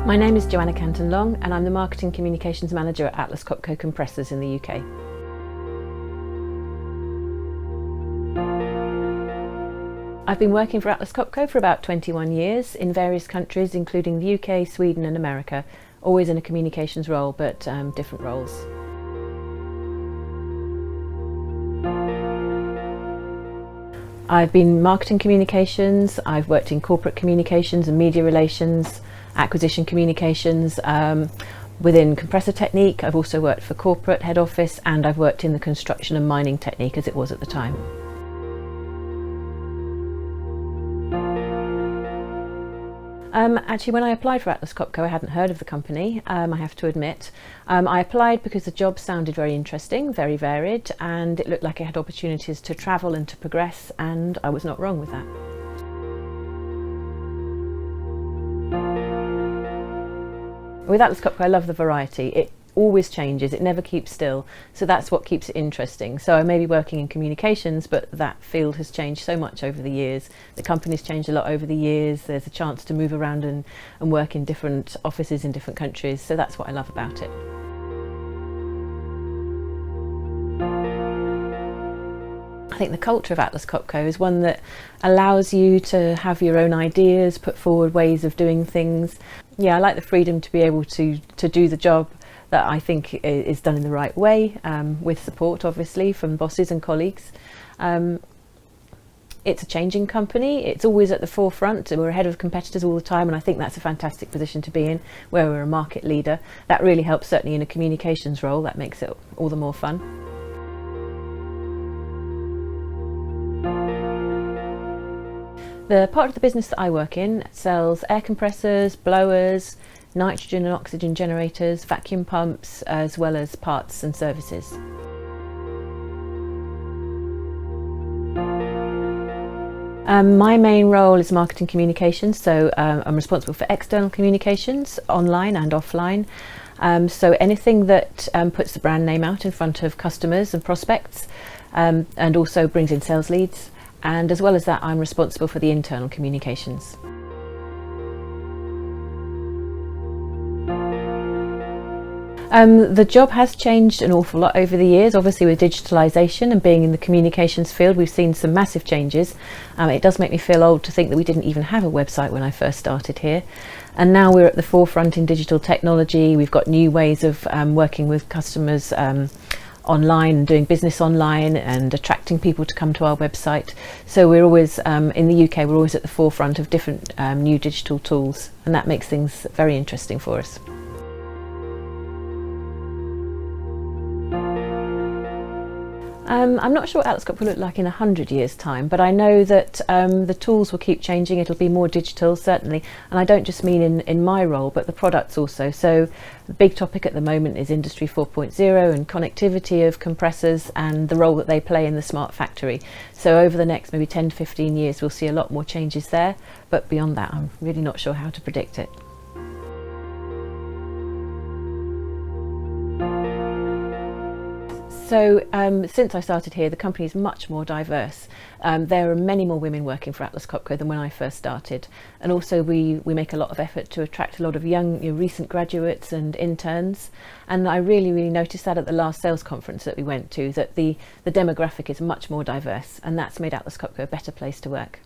My name is Joanna Canton Long and I'm the Marketing Communications Manager at Atlas Copco Compressors in the UK. I've been working for Atlas Copco for about 21 years in various countries including the UK, Sweden and America, always in a communications role but different roles. I've been marketing communications, I've worked in corporate communications and media relations, acquisition communications, within compressor technique. I've also worked for corporate head office and I've worked in the construction and mining technique as it was at the time. Actually, when I applied for Atlas Copco, I hadn't heard of the company, I have to admit. I applied because the job sounded very interesting, very varied, and it looked like I had opportunities to travel and to progress, and I was not wrong with that. With Atlas Copco, I love the variety. It always changes, it never keeps still, so that's what keeps it interesting. So I may be working in communications, but that field has changed so much over the years. The company's changed a lot over the years. There's a chance to move around and work in different offices in different countries, so that's what I love about it. I think the culture of Atlas Copco is one that allows you to have your own ideas, put forward ways of doing things. Yeah, I like the freedom to be able to do the job that I think is done in the right way, with support obviously from bosses and colleagues. It's a changing company, it's always at the forefront, we're ahead of competitors all the time, and I think that's a fantastic position to be in, where we're a market leader. That really helps, certainly in a communications role, that makes it all the more fun. The part of the business that I work in sells air compressors, blowers, nitrogen and oxygen generators, vacuum pumps, as well as parts and services. My main role is marketing communications, so I'm responsible for external communications, online and offline. So anything that puts the brand name out in front of customers and prospects, and also brings in sales leads. And as well as that, I'm responsible for the internal communications. The job has changed an awful lot over the years. Obviously with digitalisation and being in the communications field, we've seen some massive changes. It does make me feel old to think that we didn't even have a website when I first started here. And now we're at the forefront in digital technology. We've got new ways of working with customers online and doing business online and attracting people to come to our website. So we're always, in the UK, we're always at the forefront of different new digital tools, and that makes things very interesting for us. I'm not sure what Atlas Copco will look like in 100 years' time, but I know that the tools will keep changing. It'll be more digital, certainly, and I don't just mean in my role, but the products also. So the big topic at the moment is Industry 4.0 and connectivity of compressors and the role that they play in the smart factory. So over the next maybe 10 to 15 years, we'll see a lot more changes there, but beyond that, I'm really not sure how to predict it. So since I started here, the company is much more diverse. There are many more women working for Atlas Copco than when I first started. And also we make a lot of effort to attract a lot of young, recent graduates and interns. And I really noticed that at the last sales conference that we went to, that the demographic is much more diverse, and that's made Atlas Copco a better place to work.